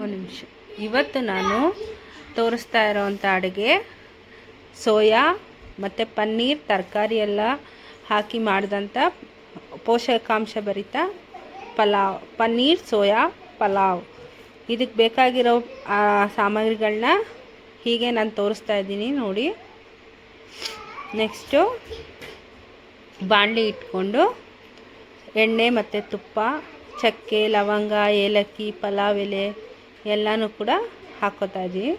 ಒಂದು ನಿಮಿಷ. ಇವತ್ತು ನಾನು ತೋರಿಸ್ತಾ ಇರೋವಂಥ ಅಡುಗೆ ಸೋಯಾ ಮತ್ತು ಪನ್ನೀರ್ ತರಕಾರಿ ಎಲ್ಲ ಹಾಕಿ ಮಾಡಿದಂಥ ಪೋಷಕಾಂಶ ಭರಿತ ಪಲಾವ್, ಪನ್ನೀರ್ ಸೋಯಾ ಪಲಾವ್. ಇದಕ್ಕೆ ಬೇಕಾಗಿರೋ ಸಾಮಗ್ರಿಗಳನ್ನ ಹೀಗೆ ನಾನು ತೋರಿಸ್ತಾ ಇದ್ದೀನಿ ನೋಡಿ. ನೆಕ್ಸ್ಟು ಬಾಣಲಿ ಇಟ್ಕೊಂಡು ಎಣ್ಣೆ ಮತ್ತು ತುಪ್ಪ, ಚಕ್ಕೆ, ಲವಂಗ, ಏಲಕ್ಕಿ, ಪಲಾವ್ ಎಲೆ ಎಲ್ಲನೂ ಕೂಡ ಹಾಕ್ಕೋತಾ ಇದ್ದೀವಿ.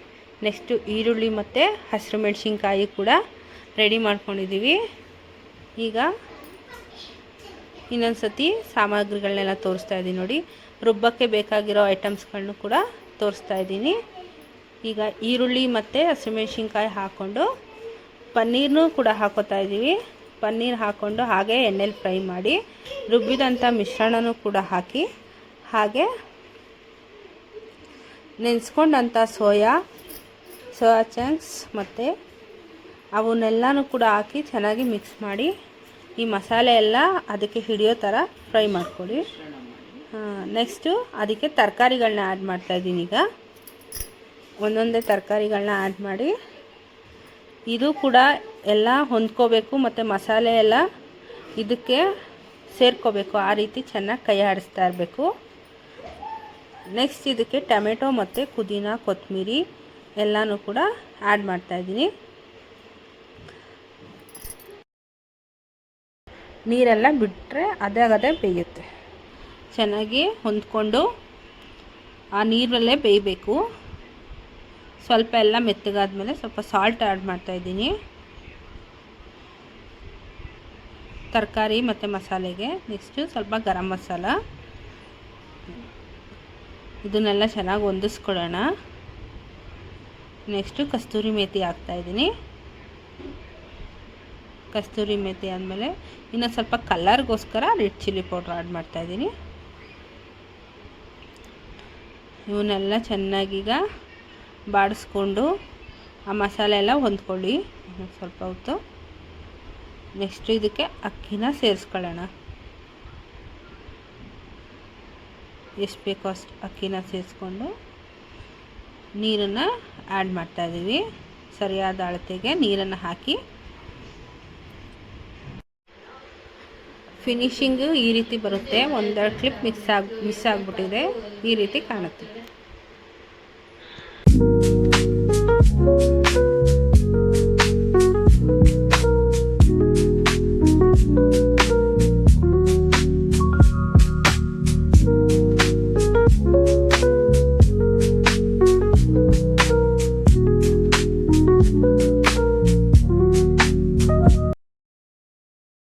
ನೆಕ್ಸ್ಟು ಈರುಳ್ಳಿ ಮತ್ತು ಹಸಿರು ಮೆಣಸಿನ್ಕಾಯಿ ಕೂಡ ರೆಡಿ ಮಾಡ್ಕೊಂಡಿದ್ದೀವಿ. ಈಗ ಇನ್ನೊಂದು ಸತಿ ಸಾಮಗ್ರಿಗಳನ್ನೆಲ್ಲ ತೋರಿಸ್ತಾ ಇದ್ದೀನಿ ನೋಡಿ. ರುಬ್ಬಕ್ಕೆ ಬೇಕಾಗಿರೋ ಐಟಮ್ಸ್ಗಳನ್ನೂ ಕೂಡ ತೋರಿಸ್ತಾ ಇದ್ದೀನಿ. ಈಗ ಈರುಳ್ಳಿ ಮತ್ತು ಹಸಿಮೆಣಸಿನ್ಕಾಯಿ ಹಾಕ್ಕೊಂಡು ಪನ್ನೀರ್ನೂ ಕೂಡ ಹಾಕ್ಕೋತಾ ಇದ್ದೀವಿ. ಪನ್ನೀರ್ ಹಾಕ್ಕೊಂಡು ಹಾಗೆ ಎಣ್ಣೆಲಿ ಫ್ರೈ ಮಾಡಿ ರುಬ್ಬಿದಂಥ ಮಿಶ್ರಣನೂ ಕೂಡ ಹಾಕಿ ಹಾಗೆ ನೆನೆಸ್ಕೊಂಡಂಥ ಸೋಯಾ ಚಂಕ್ಸ್ ಮತ್ತು ಅವನ್ನೆಲ್ಲನೂ ಕೂಡ ಹಾಕಿ ಚೆನ್ನಾಗಿ ಮಿಕ್ಸ್ ಮಾಡಿ ಈ ಮಸಾಲೆ ಎಲ್ಲ ಅದಕ್ಕೆ ಹಿಡಿಯೋ ಥರ ಫ್ರೈ ಮಾಡ್ಕೊಳ್ಳಿ. ನೆಕ್ಸ್ಟು ಅದಕ್ಕೆ ತರಕಾರಿಗಳನ್ನ ಆ್ಯಡ್ ಮಾಡ್ತಾಯಿದ್ದೀನಿ. ಈಗ ಒಂದೊಂದೇ ತರಕಾರಿಗಳನ್ನ ಆ್ಯಡ್ ಮಾಡಿ ಇದು ಕೂಡ ಎಲ್ಲ ಹೊಂದ್ಕೋಬೇಕು ಮತ್ತು ಮಸಾಲೆ ಎಲ್ಲ ಇದಕ್ಕೆ ಸೇರ್ಕೋಬೇಕು. ಆ ರೀತಿ ಚೆನ್ನಾಗಿ ಕೈ ಆಡಿಸ್ತಾ ಇರಬೇಕು. ನೆಕ್ಸ್ಟ್ ಇದಕ್ಕೆ ಟೊಮೆಟೊ ಮತ್ತು ಪುದೀನ, ಕೊತ್ತಂಬರಿ ಎಲ್ಲನೂ ಕೂಡ ಆ್ಯಡ್ ಮಾಡ್ತಾಯಿದ್ದೀನಿ. ನೀರೆಲ್ಲ ಬಿಟ್ಟರೆ ಅದೇ ಬೇಯುತ್ತೆ. ಚೆನ್ನಾಗಿ ಹೊಂದ್ಕೊಂಡು ಆ ನೀರಲ್ಲೇ ಬೇಯಬೇಕು. ಸ್ವಲ್ಪ ಎಲ್ಲ ಮೆತ್ತಗಾದ್ಮೇಲೆ ಸ್ವಲ್ಪ ಸಾಲ್ಟ್ ಆ್ಯಡ್ ಮಾಡ್ತಾಯಿದ್ದೀನಿ ತರಕಾರಿ ಮತ್ತು ಮಸಾಲೆಗೆ. ನೆಕ್ಸ್ಟು ಸ್ವಲ್ಪ ಗರಂ ಮಸಾಲ, ಇದನ್ನೆಲ್ಲ ಚೆನ್ನಾಗಿ ಹೊಂದಿಸ್ಕೊಳ್ಳೋಣ. ನೆಕ್ಸ್ಟು ಕಸ್ತೂರಿ ಮೇಥಿ ಹಾಕ್ತಾಯಿದ್ದೀನಿ. ಕಸ್ತೂರಿ ಮೇಥಿ ಆದಮೇಲೆ ಇನ್ನು ಸ್ವಲ್ಪ ಕಲರ್ಗೋಸ್ಕರ ರೆಡ್ ಚಿಲ್ಲಿ ಪೌಡ್ರ್ ಆ್ಯಡ್ ಮಾಡ್ತಾಯಿದ್ದೀನಿ. ಇವನ್ನೆಲ್ಲ ಚೆನ್ನಾಗೀಗ ಬಾಡಿಸ್ಕೊಂಡು ಆ ಮಸಾಲೆ ಎಲ್ಲ ಹೊಂದ್ಕೊಳ್ಳಿ ಸ್ವಲ್ಪ ಹೊತ್ತು. ನೆಕ್ಸ್ಟ್ ಇದಕ್ಕೆ ಅಕ್ಕಿನ ಸೇರಿಸ್ಕೊಳ್ಳೋಣ. ಎಷ್ಟು ಬೇಕೋ ಅಷ್ಟು ಅಕ್ಕಿನ ಸೇರಿಸ್ಕೊಂಡು ನೀರನ್ನು ಆ್ಯಡ್ ಮಾಡ್ತಾಯಿದ್ದೀವಿ. ಸರಿಯಾದ ಅಳತೆಗೆ ನೀರನ್ನು ಹಾಕಿ ಫಿನಿಶಿಂಗು ಈ ರೀತಿ ಬರುತ್ತೆ. ಒಂದೆರಡು ಕ್ಲಿಪ್ ಮಿಸ್ ಆಗಿಬಿಟ್ಟಿದೆ. ಈ ರೀತಿ ಕಾಣುತ್ತೆ.